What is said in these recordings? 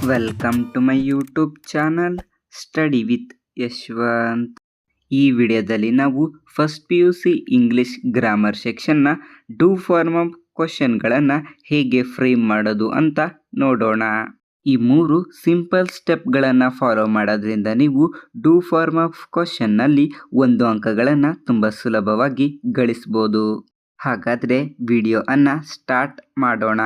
Welcome to my YouTube channel study with Yashwant. ಈ ವಿಡಿಯೋದಲ್ಲಿ ನಾವು ಫಸ್ಟ್ PUC ಇಂಗ್ಲಿಷ್ ಗ್ರಾಮರ್ ಸೆಕ್ಷನ್ನ ಡೂ ಫಾರ್ಮ್ ಆಫ್ ಕ್ವಶನ್ಗಳನ್ನು ಹೇಗೆ ಫ್ರೇಮ್ ಮಾಡೋದು ಅಂತ ನೋಡೋಣ. ಈ 3 ಸಿಂಪಲ್ ಸ್ಟೆಪ್ಗಳನ್ನು ಫಾಲೋ ಮಾಡೋದ್ರಿಂದ ನೀವು ಡೂ ಫಾರ್ಮ್ ಆಫ್ ಕ್ವಶನ್ನಲ್ಲಿ 1 ಅಂಕಗಳನ್ನು ತುಂಬ ಸುಲಭವಾಗಿ ಗಳಿಸ್ಬೋದು. ಹಾಗಾದರೆ ವಿಡಿಯೋವನ್ನು ಸ್ಟಾರ್ಟ್ ಮಾಡೋಣ.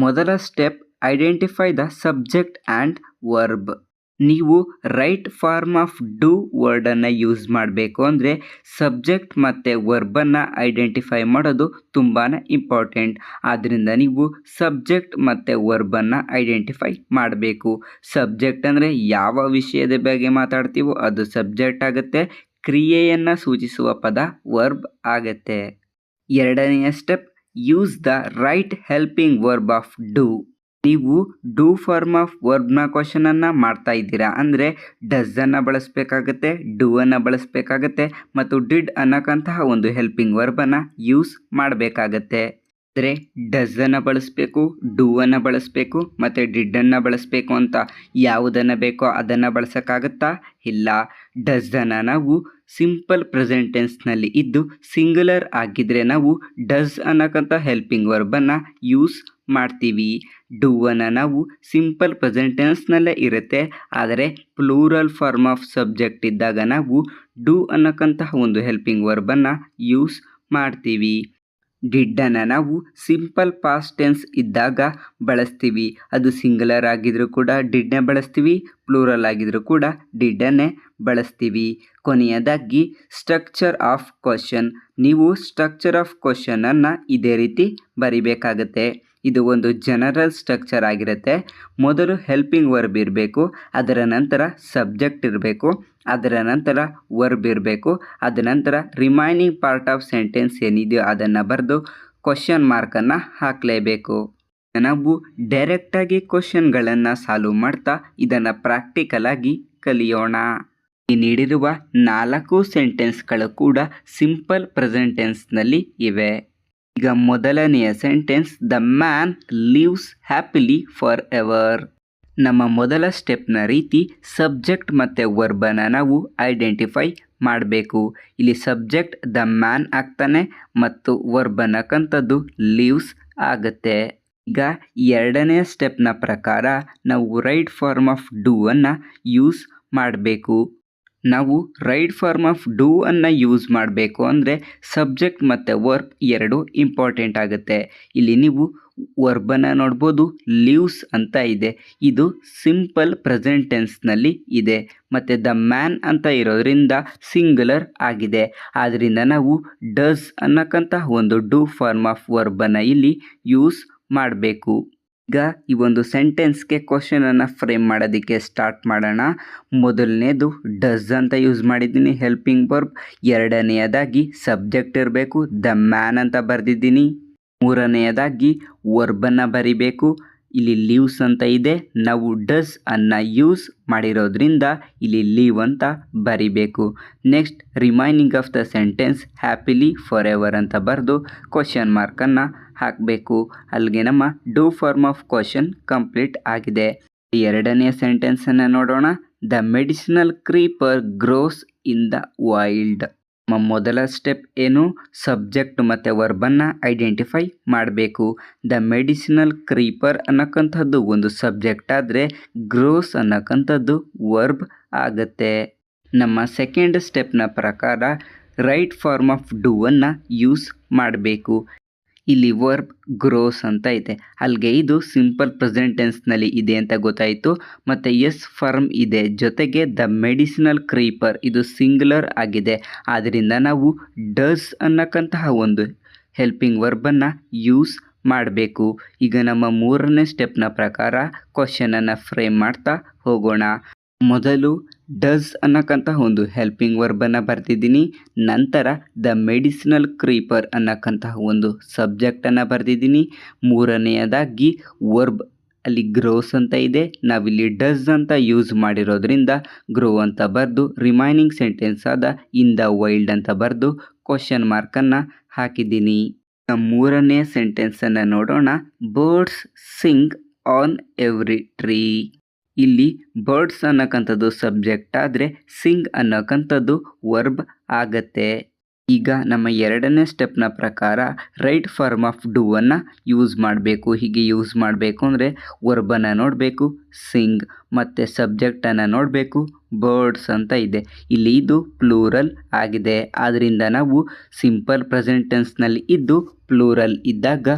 ಮೊದಲ step, identify the subject and verb. ನೀವು ರೈಟ್ ಫಾರ್ಮ್ ಆಫ್ ಡೂ ವರ್ಡನ್ನು ಯೂಸ್ ಮಾಡಬೇಕು ಅಂದರೆ ಸಬ್ಜೆಕ್ಟ್ ಮತ್ತು ವರ್ಬನ್ನು ಐಡೆಂಟಿಫೈ ಮಾಡೋದು ತುಂಬಾ ಇಂಪಾರ್ಟೆಂಟ್. ಆದ್ದರಿಂದ ನೀವು ಸಬ್ಜೆಕ್ಟ್ ಮತ್ತು ವರ್ಬನ್ನು ಐಡೆಂಟಿಫೈ ಮಾಡಬೇಕು. ಸಬ್ಜೆಕ್ಟ್ ಅಂದರೆ ಯಾವ ವಿಷಯದ ಬಗ್ಗೆ ಮಾತಾಡ್ತೀವೋ ಅದು ಸಬ್ಜೆಕ್ಟ್ ಆಗುತ್ತೆ. ಕ್ರಿಯೆಯನ್ನು ಸೂಚಿಸುವ ಪದ ವರ್ಬ್ ಆಗುತ್ತೆ. ಎರಡನೆಯ step, use the right helping verb of do. ನೀವು ಡೂ ಫಾರ್ಮ್ ಆಫ್ ವರ್ಬ್ನ ಕ್ವಶನನ್ನು ಮಾಡ್ತಾ ಇದ್ದೀರಾ ಅಂದರೆ ಡಸ್ಸನ್ನು ಬಳಸಬೇಕಾಗತ್ತೆ, ಡೂ ಅನ್ನು ಬಳಸಬೇಕಾಗತ್ತೆ ಮತ್ತು ಡಿಡ್ ಅನ್ನೋಕ್ಕಂತಹ ಒಂದು ಹೆಲ್ಪಿಂಗ್ ವರ್ಬನ್ನು ಯೂಸ್ ಮಾಡಬೇಕಾಗತ್ತೆ. ಅಂದರೆ ಡಸ್ಸನ್ನು ಬಳಸಬೇಕು, ಡೂ ಅನ್ನು ಬಳಸಬೇಕು ಮತ್ತು ಡಿಡ್ಡನ್ನು ಬಳಸಬೇಕು ಅಂತ ಯಾವುದನ್ನು ಬೇಕೋ ಅದನ್ನು ಬಳಸೋಕ್ಕಾಗತ್ತಾ? ಇಲ್ಲ. ಡಸ್ಸನ್ನು ನಾವು ಸಿಂಪಲ್ ಪ್ರೆಸೆಂಟ್ ಟೆನ್ಸ್ನಲ್ಲಿ ಇದ್ದು ಸಿಂಗುಲರ್ ಆಗಿದ್ದರೆ ನಾವು ಡಸ್ ಅನ್ನೋಕ್ಕಂಥ ಹೆಲ್ಪಿಂಗ್ ವರ್ಬನ್ನು ಯೂಸ್ ಮಾಡ್ತೀವಿ. ಡೂ ಅನ್ನು ನಾವು ಸಿಂಪಲ್ ಪ್ರೆಸೆಂಟ್ ಟೆನ್ಸ್ನಲ್ಲೇ ಇರುತ್ತೆ, ಆದರೆ ಪ್ಲೂರಲ್ ಫಾರ್ಮ್ ಆಫ್ ಸಬ್ಜೆಕ್ಟ್ ಇದ್ದಾಗ ನಾವು ಡೂ ಅನ್ನೋಕ್ಕಂತಹ ಒಂದು ಹೆಲ್ಪಿಂಗ್ ವರ್ಬನ್ನು ಯೂಸ್ ಮಾಡ್ತೀವಿ. ಡಿಡ್ಡನ್ನು ನಾವು ಸಿಂಪಲ್ ಪಾಸ್ಟ್ ಟೆನ್ಸ್ ಇದ್ದಾಗ ಬಳಸ್ತೀವಿ. ಅದು ಸಿಂಗುಲರ್ ಆಗಿದ್ರೂ ಕೂಡ ಡಿಡ್ನೇ ಬಳಸ್ತೀವಿ, ಪ್ಲೂರಲ್ ಆಗಿದ್ರೂ ಕೂಡ ಡಿಡ್ಡನ್ನೇ ಬಳಸ್ತೀವಿ. ಕೊನೆಯದಾಗಿ ಸ್ಟ್ರಕ್ಚರ್ ಆಫ್ ಕ್ವಶನ್. ನೀವು ಸ್ಟ್ರಕ್ಚರ್ ಆಫ್ ಕ್ವಶನನ್ನು ಇದೇ ರೀತಿ ಬರಿಬೇಕಾಗತ್ತೆ. ಇದು ಒಂದು ಜನರಲ್ ಸ್ಟ್ರಕ್ಚರ್ ಆಗಿರುತ್ತೆ. ಮೊದಲು ಹೆಲ್ಪಿಂಗ್ ವರ್ಬ್ ಇರಬೇಕು, ಅದರ ನಂತರ ಸಬ್ಜೆಕ್ಟ್ ಇರಬೇಕು, ಅದರ ನಂತರ ವರ್ಬ್ ಇರಬೇಕು, ಅದರ ನಂತರ ರಿಮೈನಿಂಗ್ ಪಾರ್ಟ್ ಆಫ್ ಸೆಂಟೆನ್ಸ್ ಏನಿದೆಯೋ ಅದನ್ನು ಬರೆದು ಕ್ವಶನ್ ಮಾರ್ಕನ್ನು ಹಾಕಲೇಬೇಕು. ನಾವು ಡೈರೆಕ್ಟಾಗಿ ಕ್ವಶನ್ಗಳನ್ನು ಸಾಲ್ವ್ ಮಾಡ್ತಾ ಇದನ್ನು ಪ್ರಾಕ್ಟಿಕಲ್ ಆಗಿ ಕಲಿಯೋಣ. ಈ ನೀಡಿರುವ 4 ಸೆಂಟೆನ್ಸ್ಗಳು ಕೂಡ ಸಿಂಪಲ್ ಪ್ರೆಸೆಂಟ್ ಟೆನ್ಸ್ನಲ್ಲಿ ಇವೆ. ಈಗ ಮೊದಲನೆಯ sentence, the man lives happily for ever. ನಮ್ಮ ಮೊದಲ ಸ್ಟೆಪ್ನ ರೀತಿ ಸಬ್ಜೆಕ್ಟ್ ಮತ್ತು ವರ್ಬನ್ನು ನಾವು ಐಡೆಂಟಿಫೈ ಮಾಡಬೇಕು. ಇಲ್ಲಿ ಸಬ್ಜೆಕ್ಟ್ ದ ಮ್ಯಾನ್ ಆಗ್ತಾನೆ ಮತ್ತು ವರ್ಬ್ ಅನ್ನಕ್ಕಂಥದ್ದು ಲಿವ್ಸ್ ಆಗುತ್ತೆ. ಈಗ ಎರಡನೆಯ ಸ್ಟೆಪ್ನ ಪ್ರಕಾರ ನಾವು ರೈಟ್ ಫಾರ್ಮ್ ಆಫ್ ಡೂ ಅನ್ನು ಯೂಸ್ ಮಾಡಬೇಕು. ನಾವು ರೈಟ್ ಫಾರ್ಮ್ ಆಫ್ ಡೂ ಅನ್ನು ಯೂಸ್ ಮಾಡಬೇಕು ಅಂದರೆ ಸಬ್ಜೆಕ್ಟ್ ಮತ್ತು ವರ್ಬ್ ಎರಡು ಇಂಪಾರ್ಟೆಂಟ್ ಆಗುತ್ತೆ. ಇಲ್ಲಿ ನೀವು ವರ್ಬನ್ನು ನೋಡ್ಬೋದು, ಲಿವ್ಸ್ ಅಂತ ಇದೆ. ಇದು ಸಿಂಪಲ್ ಪ್ರೆಸೆಂಟ್ ಟೆನ್ಸ್ನಲ್ಲಿ ಇದೆ ಮತ್ತು ದ ಮ್ಯಾನ್ ಅಂತ ಇರೋದ್ರಿಂದ ಸಿಂಗುಲರ್ ಆಗಿದೆ. ಆದ್ದರಿಂದ ನಾವು ಡಸ್ ಅನ್ನಕ್ಕಂತಹ ಒಂದು ಡೂ ಫಾರ್ಮ್ ಆಫ್ ವರ್ಬನ್ನು ಇಲ್ಲಿ ಯೂಸ್ ಮಾಡಬೇಕು. ಈಗ ಈ ಒಂದು ಸೆಂಟೆನ್ಸ್ಗೆ ಕ್ವಶನನ್ನು ಫ್ರೇಮ್ ಮಾಡೋದಕ್ಕೆ ಸ್ಟಾರ್ಟ್ ಮಾಡೋಣ. ಮೊದಲನೇದು ಡಸ್ ಅಂತ ಯೂಸ್ ಮಾಡಿದ್ದೀನಿ ಹೆಲ್ಪಿಂಗ್ ವರ್ಬ್. ಎರಡನೆಯದಾಗಿ ಸಬ್ಜೆಕ್ಟ್ ಇರಬೇಕು, ದ ಮ್ಯಾನ್ ಅಂತ ಬರೆದಿದ್ದೀನಿ. ಮೂರನೆಯದಾಗಿ ವರ್ಬನ್ನು ಬರಿಬೇಕು, ಇಲ್ಲಿ ಲೀವ್ಸ್ ಅಂತ ಇದೆ. ನಾವು ಡಸ್ ಅನ್ನು ಯೂಸ್ ಮಾಡಿರೋದ್ರಿಂದ ಇಲ್ಲಿ ಲೀವ್ ಅಂತ ಬರಿಬೇಕು. Next remaining of the sentence happily for ever ಅಂತ ಬರೆದು ಕ್ವಶನ್ ಮಾರ್ಕನ್ನು ಹಾಕಬೇಕು. ಅಲ್ಲಿಗೆ ನಮ್ಮ do form of question complete ಆಗಿದೆ. ಎರಡನೆಯ ಸೆಂಟೆನ್ಸನ್ನು ನೋಡೋಣ. The medicinal creeper grows in the wild. ನಮ್ಮ ಮೊದಲ ಸ್ಟೆಪ್ ಏನು, ಸಬ್ಜೆಕ್ಟ್ ಮತ್ತು ವರ್ಬನ್ನು ಐಡೆಂಟಿಫೈ ಮಾಡಬೇಕು. ದ ಮೆಡಿಸಿನಲ್ ಕ್ರೀಪರ್ ಅನ್ನಕ್ಕಂಥದ್ದು ಒಂದು ಸಬ್ಜೆಕ್ಟ್ ಆದರೆ ಗ್ರೋಸ್ ಅನ್ನಕ್ಕಂಥದ್ದು ವರ್ಬ್ ಆಗುತ್ತೆ. ನಮ್ಮ ಸೆಕೆಂಡ್ ಸ್ಟೆಪ್ನ ಪ್ರಕಾರ ರೈಟ್ ಫಾರ್ಮ್ ಆಫ್ ಡೂ ಅನ್ನು ಯೂಸ್ ಮಾಡಬೇಕು. ಇಲ್ಲಿ ವರ್ಬ್ ಗ್ರೋಸ್ ಅಂತ ಇದೆ, ಅಲ್ಲಿಗೆ ಇದು ಸಿಂಪಲ್ ಪ್ರೆಸೆಂಟ್ ಟೆನ್ಸ್ನಲ್ಲಿ ಇದೆ ಅಂತ ಗೊತ್ತಾಯಿತು. ಮತ್ತು ಎಸ್ ಫರ್ಮ್ ಇದೆ, ಜೊತೆಗೆ ದ ಮೆಡಿಸಿನಲ್ ಕ್ರೀಪರ್ ಇದು ಸಿಂಗುಲರ್ ಆಗಿದೆ. ಆದ್ದರಿಂದ ನಾವು ಡಸ್ ಅನ್ನಕ್ಕಂತಹ ಒಂದು ಹೆಲ್ಪಿಂಗ್ ವರ್ಬನ್ನು ಯೂಸ್ ಮಾಡಬೇಕು. ಈಗ ನಮ್ಮ ಮೂರನೇ ಸ್ಟೆಪ್ನ ಪ್ರಕಾರ ಕ್ವಶನನ್ನು ಫ್ರೇಮ್ ಮಾಡ್ತಾ ಹೋಗೋಣ. ಮೊದಲು ಡಸ್ ಅನ್ನಕ್ಕಂತಹ ಒಂದು ಹೆಲ್ಪಿಂಗ್ ವರ್ಬನ್ನು ಬರ್ತಿದ್ದೀನಿ. ನಂತರ ದ ಮೆಡಿಸಿನಲ್ ಕ್ರೀಪರ್ ಅನ್ನಕ್ಕಂತಹ ಒಂದು ಸಬ್ಜೆಕ್ಟನ್ನು ಬರೆದಿದ್ದೀನಿ. ಮೂರನೆಯದಾಗಿ ವರ್ಬ್ ಅಲ್ಲಿ ಗ್ರೋಸ್ ಅಂತ ಇದೆ, ನಾವಿಲ್ಲಿ ಡಸ್ ಅಂತ ಯೂಸ್ ಮಾಡಿರೋದ್ರಿಂದ ಗ್ರೋ ಅಂತ ಬರೆದು ರಿಮೈನಿಂಗ್ ಸೆಂಟೆನ್ಸ್ ಆದ ಇನ್ ದ ವೈಲ್ಡ್ ಅಂತ ಬರೆದು ಕ್ವಶನ್ ಮಾರ್ಕನ್ನು ಹಾಕಿದ್ದೀನಿ. ಮೂರನೇ ಸೆಂಟೆನ್ಸನ್ನು ನೋಡೋಣ. Birds Singh on every tree. ಇಲ್ಲಿ ಬರ್ಡ್ಸ್ ಅನ್ನಕ್ಕಂಥದ್ದು ಸಬ್ಜೆಕ್ಟ್ ಆದರೆ ಸಿಂಗ್ ಅನ್ನಕ್ಕಂಥದ್ದು ವರ್ಬ್ ಆಗತ್ತೆ. ಈಗ ನಮ್ಮ ಎರಡನೇ ಸ್ಟೆಪ್ನ ಪ್ರಕಾರ ರೈಟ್ ಫಾರ್ಮ್ ಆಫ್ ಡೂ ಅನ್ನು ಯೂಸ್ ಮಾಡಬೇಕು. ಹೀಗೆ ಯೂಸ್ ಮಾಡಬೇಕು ಅಂದರೆ ವರ್ಬನ್ನು ನೋಡಬೇಕು ಸಿಂಗ್, ಮತ್ತು ಸಬ್ಜೆಕ್ಟನ್ನು ನೋಡಬೇಕು ಬರ್ಡ್ಸ್ ಅಂತ ಇದೆ. ಇಲ್ಲಿ ಇದು ಪ್ಲೂರಲ್ ಆಗಿದೆ, ಆದ್ದರಿಂದ ನಾವು ಸಿಂಪಲ್ ಪ್ರೆಸೆಂಟ್ ಟೆನ್ಸ್ನಲ್ಲಿ ಇದ್ದು ಪ್ಲೂರಲ್ ಇದ್ದಾಗ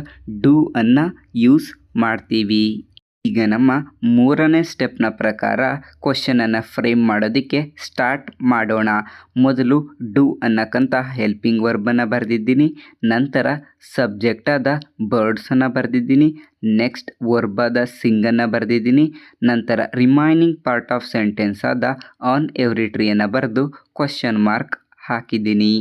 ಡೂ ಅನ್ನು ಯೂಸ್ ಮಾಡ್ತೀವಿ. ಈಗ ನಮ್ಮ ಮೂರನೇ ಸ್ಟೆಪ್ನ ಪ್ರಕಾರ ಕ್ವಶನನ್ನು ಫ್ರೇಮ್ ಮಾಡೋದಕ್ಕೆ ಸ್ಟಾರ್ಟ್ ಮಾಡೋಣ. ಮೊದಲು ಡೂ ಅನ್ನಕ್ಕಂಥ ಹೆಲ್ಪಿಂಗ್ ವರ್ಬನ್ನು ಬರೆದಿದ್ದೀನಿ, ನಂತರ ಸಬ್ಜೆಕ್ಟಾದ ಬರ್ಡ್ಸನ್ನು ಬರೆದಿದ್ದೀನಿ, ನೆಕ್ಸ್ಟ್ ವರ್ಬಾದ ಸಿಂಗನ್ನು ಬರೆದಿದ್ದೀನಿ, ನಂತರ ರಿಮೈನಿಂಗ್ ಪಾರ್ಟ್ ಆಫ್ ಸೆಂಟೆನ್ಸ್ ಆದ ಆನ್ ಎವ್ರಿ ಟ್ರೀಯನ್ನು ಬರೆದು ಕ್ವಶನ್ ಮಾರ್ಕ್ ಹಾಕಿದ್ದೀನಿ.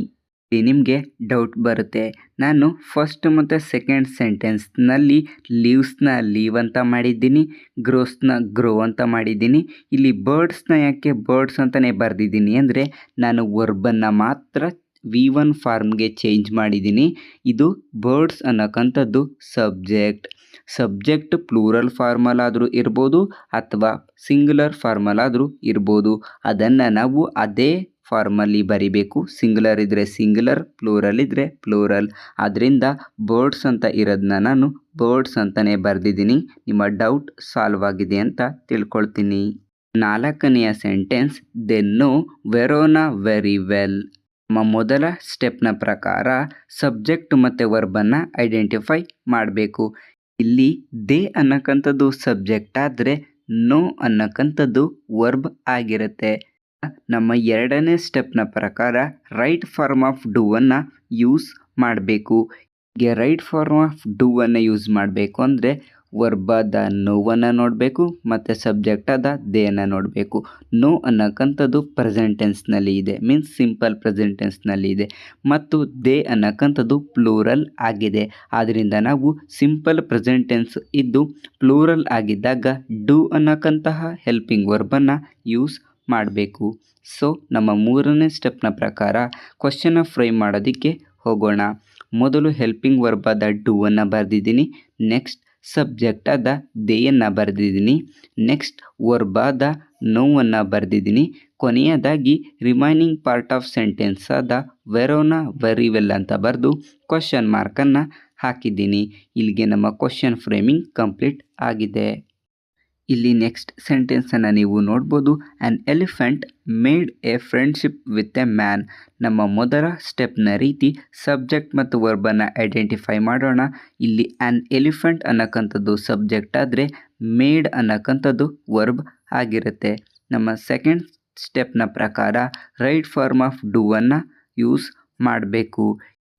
ನಿಮಗೆ ಡೌಟ್ ಬರುತ್ತೆ, ನಾನು ಫಸ್ಟ್ ಮತ್ತು ಸೆಕೆಂಡ್ ಸೆಂಟೆನ್ಸ್ನಲ್ಲಿ ಲೀವ್ಸ್ನ ಲೀವ್ ಅಂತ ಮಾಡಿದ್ದೀನಿ, ಗ್ರೋಸ್ನ ಗ್ರೋ ಅಂತ ಮಾಡಿದ್ದೀನಿ. ಇಲ್ಲಿ ಬರ್ಡ್ಸ್ನ ಯಾಕೆ ಬರ್ಡ್ಸ್ ಅಂತಲೇ ಬರೆದಿದ್ದೀನಿ ಅಂದರೆ ನಾನು ವರ್ಬನ್ನು ಮಾತ್ರ V1 ಫಾರ್ಮ್ಗೆ ಚೇಂಜ್ ಮಾಡಿದ್ದೀನಿ. ಇದು ಬರ್ಡ್ಸ್ ಅನ್ನೋಕ್ಕಂಥದ್ದು ಸಬ್ಜೆಕ್ಟ್ ಪ್ಲೂರಲ್ ಫಾರ್ಮಲ್ಲಾದರೂ ಇರ್ಬೋದು ಅಥವಾ ಸಿಂಗುಲರ್ ಫಾರ್ಮಲ್ಲಾದರೂ ಇರ್ಬೋದು. ಅದನ್ನು ನಾವು ಅದೇ ಫಾರ್ಮಲ್ಲಿ ಬರಿಬೇಕು. ಸಿಂಗುಲರ್ ಇದ್ದರೆ ಸಿಂಗುಲರ್, ಪ್ಲೂರಲ್ ಇದ್ದರೆ ಪ್ಲೂರಲ್. ಆದ್ದರಿಂದ ಬರ್ಡ್ಸ್ ಅಂತ ಇರೋದನ್ನ ನಾನು ಬರ್ಡ್ಸ್ ಅಂತಲೇ ಬರೆದಿದ್ದೀನಿ. ನಿಮ್ಮ ಡೌಟ್ ಸಾಲ್ವ್ ಆಗಿದೆ ಅಂತ ತಿಳ್ಕೊಳ್ತೀನಿ. ನಾಲ್ಕನೆಯ ಸೆಂಟೆನ್ಸ್ ದೆ ನೋ ವೆರೋನಾ ವೆರಿ ವೆಲ್. ನಮ್ಮ ಮೊದಲ ಸ್ಟೆಪ್ನ ಪ್ರಕಾರ ಸಬ್ಜೆಕ್ಟ್ ಮತ್ತು ವರ್ಬನ್ನು ಐಡೆಂಟಿಫೈ ಮಾಡಬೇಕು. ಇಲ್ಲಿ ದೇ ಅನ್ನಕ್ಕಂಥದ್ದು ಸಬ್ಜೆಕ್ಟ್ ಆದರೆ ನೋ ಅನ್ನಕ್ಕಂಥದ್ದು ವರ್ಬ್ ಆಗಿರುತ್ತೆ. ನಮ್ಮ ಎರಡನೇ ಸ್ಟೆಪ್ನ ಪ್ರಕಾರ ರೈಟ್ ಫಾರ್ಮ್ ಆಫ್ ಡೂ ಅನ್ನು ಯೂಸ್ ಮಾಡಬೇಕು. ಹೀಗೆ ರೈಟ್ ಫಾರ್ಮ್ ಆಫ್ ಡೂ ಅನ್ನು ಯೂಸ್ ಮಾಡಬೇಕು ಅಂದರೆ ವರ್ಬಾದ ನೋವನ್ನು ನೋಡಬೇಕು ಮತ್ತು ಸಬ್ಜೆಕ್ಟಾದ ದೇಯನ್ನು ನೋಡಬೇಕು. ನೋ ಅನ್ನಕ್ಕಂಥದ್ದು ಪ್ರೆಸೆಂಟ್ ಟೆನ್ಸ್ನಲ್ಲಿ ಇದೆ, ಮೀನ್ಸ್ ಸಿಂಪಲ್ ಪ್ರೆಸೆಂಟ್ ಟೆನ್ಸ್ನಲ್ಲಿ ಇದೆ, ಮತ್ತು ದೇ ಅನ್ನಕ್ಕಂಥದ್ದು ಪ್ಲೂರಲ್ ಆಗಿದೆ. ಆದ್ದರಿಂದ ನಾವು ಸಿಂಪಲ್ ಪ್ರೆಸೆಂಟ್ ಟೆನ್ಸ್ ಇದ್ದು ಪ್ಲೂರಲ್ ಆಗಿದ್ದಾಗ ಡೂ ಅನ್ನಕ್ಕಂತಹ ಹೆಲ್ಪಿಂಗ್ ವರ್ಬನ್ನು ಯೂಸ್ ಮಾಡಬೇಕು. ಸೊ ನಮ್ಮ ಮೂರನೇ ಸ್ಟೆಪ್ನ ಪ್ರಕಾರ ಕ್ವಶನ್ನ ಫ್ರೇಮ್ ಮಾಡೋದಕ್ಕೆ ಹೋಗೋಣ. ಮೊದಲು ಹೆಲ್ಪಿಂಗ್ ವರ್ಬಾದ ಡೂವನ್ನು ಬರೆದಿದ್ದೀನಿ, ನೆಕ್ಸ್ಟ್ ಸಬ್ಜೆಕ್ಟಾದ ದೇಯನ್ನು ಬರೆದಿದ್ದೀನಿ, ನೆಕ್ಸ್ಟ್ ವರ್ಬಾದ ನೋವನ್ನು ಬರೆದಿದ್ದೀನಿ, ಕೊನೆಯದಾಗಿ ರಿಮೈನಿಂಗ್ ಪಾರ್ಟ್ ಆಫ್ ಸೆಂಟೆನ್ಸ್ ಆದ ವೆರೋನಾ ವೆರಿ ವೆಲ್ ಅಂತ ಬರೆದು ಕ್ವಶನ್ ಮಾರ್ಕನ್ನು ಹಾಕಿದ್ದೀನಿ. ಇಲ್ಲಿಗೆ ನಮ್ಮ ಕ್ವಶನ್ ಫ್ರೇಮಿಂಗ್ ಕಂಪ್ಲೀಟ್ ಆಗಿದೆ. ಇಲ್ಲಿ ನೆಕ್ಸ್ಟ್ ಸೆಂಟೆನ್ಸನ್ನು ನೀವು ನೋಡ್ಬೋದು. An elephant made A friendship with a man. ನಮ್ಮ ಮೊದಲ ಸ್ಟೆಪ್ನ ರೀತಿ ಸಬ್ಜೆಕ್ಟ್ ಮತ್ತು ವರ್ಬನ್ನು ಐಡೆಂಟಿಫೈ ಮಾಡೋಣ. ಇಲ್ಲಿ ಆ್ಯನ್ ಎಲಿಫೆಂಟ್ ಅನ್ನಕ್ಕಂಥದ್ದು ಸಬ್ಜೆಕ್ಟ್ ಆದರೆ ಮೇಡ್ ಅನ್ನಕ್ಕಂಥದ್ದು ವರ್ಬ್ ಆಗಿರುತ್ತೆ. ನಮ್ಮ ಸೆಕೆಂಡ್ ಸ್ಟೆಪ್ನ ಪ್ರಕಾರ ರೈಟ್ ಫಾರ್ಮ್ ಆಫ್ ಡೂ ಅನ್ನು ಯೂಸ್ ಮಾಡಬೇಕು.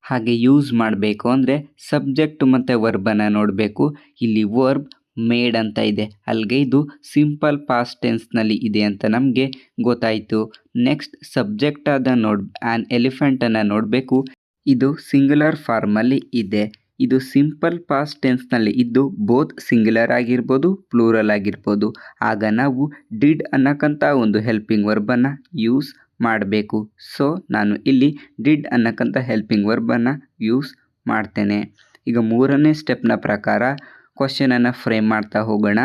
ಹಾಗೆ ಯೂಸ್ ಮಾಡಬೇಕು ಅಂದರೆ ಸಬ್ಜೆಕ್ಟ್ ಮತ್ತು ವರ್ಬನ್ನು ನೋಡಬೇಕು. ಇಲ್ಲಿ ವರ್ಬ್ ಮೇಡ್ ಅಂತ ಇದೆ, ಅಲ್ಲಿಗೆ ಇದು ಸಿಂಪಲ್ ಪಾಸ್ಟ್ ಟೆನ್ಸ್ನಲ್ಲಿ ಇದೆ ಅಂತ ನಮಗೆ ಗೊತ್ತಾಯಿತು. ನೆಕ್ಸ್ಟ್ ಸಬ್ಜೆಕ್ಟ್ ಆದ ಆ್ಯನ್ ಎಲಿಫೆಂಟನ್ನು ನೋಡಬೇಕು. ಇದು ಸಿಂಗುಲರ್ ಫಾರ್ಮಲ್ಲಿ ಇದೆ, ಇದು ಸಿಂಪಲ್ ಪಾಸ್ಟ್ ಟೆನ್ಸ್ನಲ್ಲಿ ಇದ್ದು ಬೋತ್ ಸಿಂಗುಲರ್ ಆಗಿರ್ಬೋದು ಪ್ಲೂರಲ್ ಆಗಿರ್ಬೋದು. ಆಗ ನಾವು ಡಿಡ್ ಅನ್ನಕ್ಕಂಥ ಒಂದು ಹೆಲ್ಪಿಂಗ್ ವರ್ಬನ್ನು ಯೂಸ್ ಮಾಡಬೇಕು. ಸೊ ನಾನು ಇಲ್ಲಿ ಡಿಡ್ ಅನ್ನಕ್ಕಂಥ ಹೆಲ್ಪಿಂಗ್ ವರ್ಬನ್ನು ಯೂಸ್ ಮಾಡ್ತೇನೆ. ಈಗ ಮೂರನೇ ಸ್ಟೆಪ್ನ ಪ್ರಕಾರ ಕ್ವಶನನ್ನು ಫ್ರೇಮ್ ಮಾಡ್ತಾ ಹೋಗೋಣ.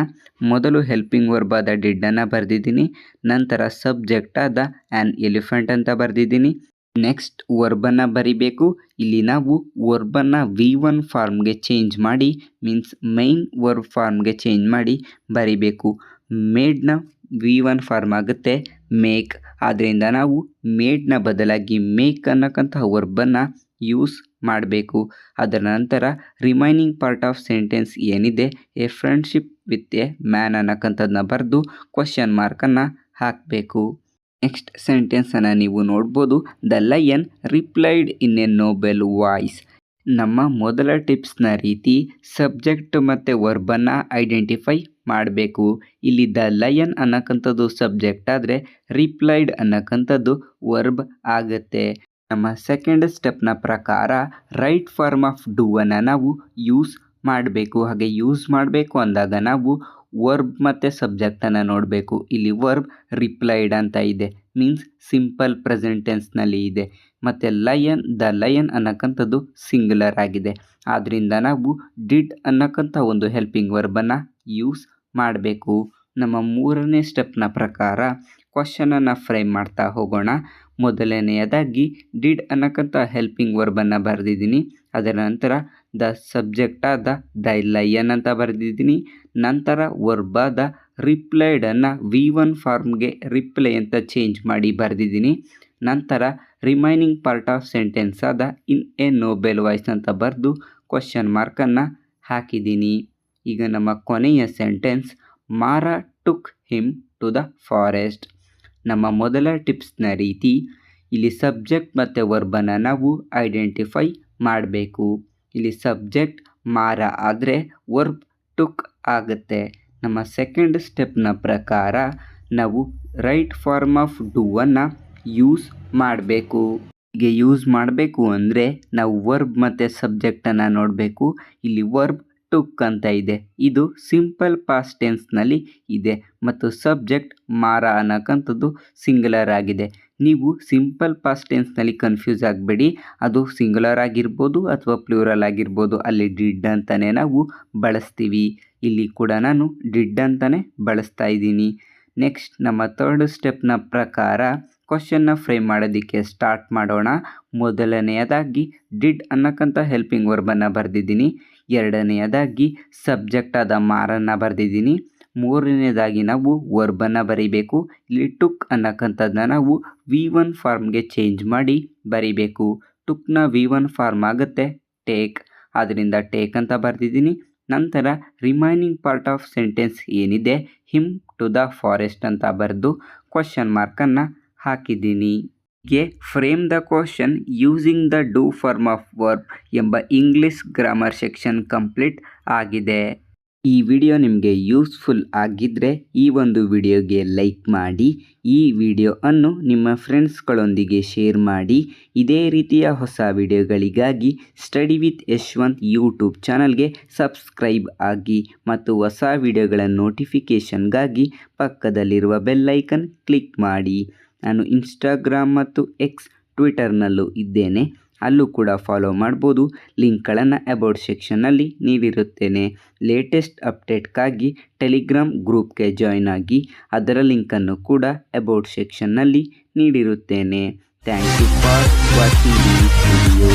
ಮೊದಲು ಹೆಲ್ಪಿಂಗ್ ವರ್ಬಾದ ಡಿಡ್ಡನ್ನು ಬರೆದಿದ್ದೀನಿ, ನಂತರ ಸಬ್ಜೆಕ್ಟಾದ ಆ್ಯನ್ ಎಲಿಫೆಂಟ್ ಅಂತ ಬರೆದಿದ್ದೀನಿ, ನೆಕ್ಸ್ಟ್ ವರ್ಬನ್ನು ಬರಿಬೇಕು. ಇಲ್ಲಿ ನಾವು ವರ್ಬನ್ನು V1 ಫಾರ್ಮ್ಗೆ ಚೇಂಜ್ ಮಾಡಿ, ಮೀನ್ಸ್ ಮೈನ್ ವರ್ಬ್ ಫಾರ್ಮ್ಗೆ ಚೇಂಜ್ ಮಾಡಿ ಬರಿಬೇಕು. ಮೇಡ್ನ V1 ಫಾರ್ಮ್ ಆಗುತ್ತೆ ಮೇಕ್, ಆದ್ದರಿಂದ ನಾವು ಮೇಡ್ನ ಬದಲಾಗಿ ಮೇಕ್ ಅನ್ನಕ್ಕಂತಹ ವರ್ಬನ್ನು ಯೂಸ್ ಮಾಡಬೇಕು. ಅದರ ನಂತರ ರಿಮೈನಿಂಗ್ ಪಾರ್ಟ್ ಆಫ್ ಸೆಂಟೆನ್ಸ್ ಏನಿದೆ a friendship with a man ಅನ್ನಕ್ಕಂಥದ್ದನ್ನ ಬರೆದು ಕ್ವಶನ್ ಮಾರ್ಕನ್ನು ಹಾಕಬೇಕು. ನೆಕ್ಸ್ಟ್ ಸೆಂಟೆನ್ಸನ್ನು ನೀವು ನೋಡ್ಬೋದು. The lion replied in a noble voice. ನಮ್ಮ ಮೊದಲ ಟಿಪ್ಸ್ನ ರೀತಿ ಸಬ್ಜೆಕ್ಟ್ ಮತ್ತು ವರ್ಬನ್ನು ಐಡೆಂಟಿಫೈ ಮಾಡಬೇಕು. ಇಲ್ಲಿ ದ ಲಯನ್ ಅನ್ನಕ್ಕಂಥದ್ದು ಸಬ್ಜೆಕ್ಟ್ ಆದರೆ ರಿಪ್ಲೈಡ್ ಅನ್ನಕ್ಕಂಥದ್ದು ವರ್ಬ್ ಆಗುತ್ತೆ. ನಮ್ಮ ಸೆಕೆಂಡ್ ಸ್ಟೆಪ್ನ ಪ್ರಕಾರ ರೈಟ್ ಫಾರ್ಮ್ ಆಫ್ ಡೂ ಅನ್ನು ನಾವು ಯೂಸ್ ಮಾಡಬೇಕು. ಹಾಗೆ ಯೂಸ್ ಮಾಡಬೇಕು ಅಂದಾಗ ನಾವು ವರ್ಬ್ ಮತ್ತು ಸಬ್ಜೆಕ್ಟನ್ನು ನೋಡಬೇಕು. ಇಲ್ಲಿ ವರ್ಬ್ ರಿಪ್ಲೈಡ್ ಅಂತ ಇದೆ, ಮೀನ್ಸ್ ಸಿಂಪಲ್ ಪ್ರೆಸೆಂಟ್ ಟೆನ್ಸ್ನಲ್ಲಿ ಇದೆ, ಮತ್ತು ದ ಲಯನ್ ಅನ್ನಕ್ಕಂಥದ್ದು ಸಿಂಗುಲರ್ ಆಗಿದೆ. ಆದ್ದರಿಂದ ನಾವು ಡಿಡ್ ಅನ್ನಕ್ಕಂಥ ಒಂದು ಹೆಲ್ಪಿಂಗ್ ವರ್ಬನ್ನು ಯೂಸ್ ಮಾಡಬೇಕು. ನಮ್ಮ ಮೂರನೇ ಸ್ಟೆಪ್ನ ಪ್ರಕಾರ ಕ್ವಶನನ್ನು ಫ್ರೇಮ್ ಮಾಡ್ತಾ ಹೋಗೋಣ. ಮೊದಲನೆಯದಾಗಿ ಡಿಡ್ ಅನ್ನಕ್ಕಂಥ ಹೆಲ್ಪಿಂಗ್ ವರ್ಬನ್ನು ಬರೆದಿದ್ದೀನಿ. ಅದರ ನಂತರ ದ ಸಬ್ಜೆಕ್ಟ್ ಆದ ದ ಲಯನ್ ಅಂತ ಬರೆದಿದ್ದೀನಿ. ನಂತರ ವರ್ಬಾದ ರಿಪ್ಲೈಡನ್ನು V1 ಫಾರ್ಮ್ಗೆ ರಿಪ್ಲೈ ಅಂತ ಚೇಂಜ್ ಮಾಡಿ ಬರೆದಿದ್ದೀನಿ. ನಂತರ ರಿಮೈನಿಂಗ್ ಪಾರ್ಟ್ ಆಫ್ ಸೆಂಟೆನ್ಸ್ ಆದ ಇನ್ ಎ ನೋಬೆಲ್ ವಾಯ್ಸ್ ಅಂತ ಬರೆದು ಕ್ವಶನ್ ಮಾರ್ಕನ್ನು ಹಾಕಿದ್ದೀನಿ. ಈಗ ನಮ್ಮ ಕೊನೆಯ sentence Mara took him to the forest. ನಮ್ಮ ಮೊದಲ ಟಿಪ್ಸ್ನ ರೀತಿ ಇಲ್ಲಿ ಸಬ್ಜೆಕ್ಟ್ ಮತ್ತು ವರ್ಬನ್ನು ನಾವು ಐಡೆಂಟಿಫೈ ಮಾಡಬೇಕು. ಇಲ್ಲಿ ಸಬ್ಜೆಕ್ಟ್ ಮಾರಾ ಆದರೆ ವರ್ಬ್ ಟುಕ್ ಆಗುತ್ತೆ. ನಮ್ಮ ಸೆಕೆಂಡ್ ಸ್ಟೆಪ್ನ ಪ್ರಕಾರ ನಾವು ರೈಟ್ ಫಾರ್ಮ್ ಆಫ್ ಡೂವನ್ನು ಯೂಸ್ ಮಾಡಬೇಕು. ಹೀಗೆ ಯೂಸ್ ಮಾಡಬೇಕು ಅಂದರೆ ನಾವು ವರ್ಬ್ ಮತ್ತು ಸಬ್ಜೆಕ್ಟನ್ನು ನೋಡಬೇಕು. ಇಲ್ಲಿ ವರ್ಬ್ ಟುಕ್ ಅಂತ ಇದೆ, ಇದು ಸಿಂಪಲ್ ಪಾಸ್ಟ್ ಟೆನ್ಸ್ನಲ್ಲಿ ಇದೆ ಮತ್ತು ಸಬ್ಜೆಕ್ಟ್ ಮಾರಾ ಅನ್ನೋಕ್ಕಂಥದ್ದು ಸಿಂಗುಲರ್ ಆಗಿದೆ. ನೀವು ಸಿಂಪಲ್ ಪಾಸ್ಟ್ ಟೆನ್ಸ್ನಲ್ಲಿ ಕನ್ಫ್ಯೂಸ್ ಆಗಬೇಡಿ, ಅದು ಸಿಂಗುಲರ್ ಆಗಿರ್ಬೋದು ಅಥವಾ ಪ್ಲೂರಲ್ ಆಗಿರ್ಬೋದು, ಅಲ್ಲಿ ಡಿಡ್ ಅಂತಲೇ ನಾವು ಬಳಸ್ತೀವಿ. ಇಲ್ಲಿ ಕೂಡ ನಾನು ಡಿಡ್ ಅಂತಲೇ ಬಳಸ್ತಾ ಇದ್ದೀನಿ. ನೆಕ್ಸ್ಟ್ ನಮ್ಮ ಥರ್ಡ್ ಸ್ಟೆಪ್ನ ಪ್ರಕಾರ ಕ್ವಶನ್ನ ಫ್ರೇಮ್ ಮಾಡೋದಕ್ಕೆ ಸ್ಟಾರ್ಟ್ ಮಾಡೋಣ. ಮೊದಲನೆಯದಾಗಿ ಡಿಡ್ ಅನ್ನಕ್ಕಂಥ ಹೆಲ್ಪಿಂಗ್ ವರ್ಬನ್ನು ಬರೆದಿದ್ದೀನಿ. ಎರಡನೆಯದಾಗಿ ಸಬ್ಜೆಕ್ಟ್ ಆದ ಮಾರನ್ನು ಬರೆದಿದ್ದೀನಿ. ಮೂರನೇದಾಗಿ ನಾವು ವರ್ಬನ್ನು ಬರೀಬೇಕು. ಇಲ್ಲಿ ಟುಕ್ ಅನ್ನಕ್ಕಂಥದ್ದನ್ನ ನಾವು V1 ಫಾರ್ಮ್ಗೆ ಚೇಂಜ್ ಮಾಡಿ ಬರೀಬೇಕು. ಟುಕ್ನ V1 ಫಾರ್ಮ್ ಆಗುತ್ತೆ ಟೇಕ್, ಆದ್ದರಿಂದ ಟೇಕ್ ಅಂತ ಬರೆದಿದ್ದೀನಿ. ನಂತರ ರಿಮೈನಿಂಗ್ ಪಾರ್ಟ್ ಆಫ್ ಸೆಂಟೆನ್ಸ್ ಏನಿದೆ ಹಿಮ್ ಟು ದ ಫಾರೆಸ್ಟ್ ಅಂತ ಬರೆದು ಕ್ವಶನ್ ಮಾರ್ಕನ್ನು ಹಾಕಿದ್ದೀನಿ. ಹೀಗೆ frame the question using the do form of verb ಎಂಬ ಇಂಗ್ಲಿಷ್ ಗ್ರಾಮರ್ ಸೆಕ್ಷನ್ ಕಂಪ್ಲೀಟ್ ಆಗಿದೆ. ಈ ವಿಡಿಯೋ ನಿಮಗೆ ಯೂಸ್ಫುಲ್ ಆಗಿದ್ದರೆ ಈ ಒಂದು ವಿಡಿಯೋಗೆ ಲೈಕ್ ಮಾಡಿ, ಈ ವಿಡಿಯೋವನ್ನು ನಿಮ್ಮ ಫ್ರೆಂಡ್ಸ್ಗಳೊಂದಿಗೆ ಶೇರ್ ಮಾಡಿ. ಇದೇ ರೀತಿಯ ಹೊಸ ವಿಡಿಯೋಗಳಿಗಾಗಿ ಸ್ಟಡಿ ವಿತ್ ಯಶವಂತ್ ಯೂಟ್ಯೂಬ್ ಚಾನಲ್ಗೆ ಸಬ್ಸ್ಕ್ರೈಬ್ ಆಗಿ ಮತ್ತು ಹೊಸ ವಿಡಿಯೋಗಳ ನೋಟಿಫಿಕೇಷನ್ಗಾಗಿ ಪಕ್ಕದಲ್ಲಿರುವ ಬೆಲ್ ಐಕನ್ ಕ್ಲಿಕ್ ಮಾಡಿ. ನಾನು ಇನ್ಸ್ಟಾಗ್ರಾಮ್ ಮತ್ತು ಎಕ್ಸ್ ಟ್ವಿಟರ್ನಲ್ಲೂ ಇದ್ದೇನೆ, ಅಲ್ಲೂ ಕೂಡ ಫಾಲೋ ಮಾಡ್ಬೋದು. ಲಿಂಕ್ಗಳನ್ನು ಅಬೌಟ್ ಸೆಕ್ಷನ್ನಲ್ಲಿ ನೀಡಿರುತ್ತೇನೆ. ಲೇಟೆಸ್ಟ್ ಅಪ್ಡೇಟ್ಗಾಗಿ ಟೆಲಿಗ್ರಾಮ್ ಗ್ರೂಪ್ಗೆ ಜಾಯ್ನ್ ಆಗಿ, ಅದರ ಲಿಂಕನ್ನು ಕೂಡ ಅಬೌಟ್ ಸೆಕ್ಷನ್ನಲ್ಲಿ ನೀಡಿರುತ್ತೇನೆ. Thank you for watching this video.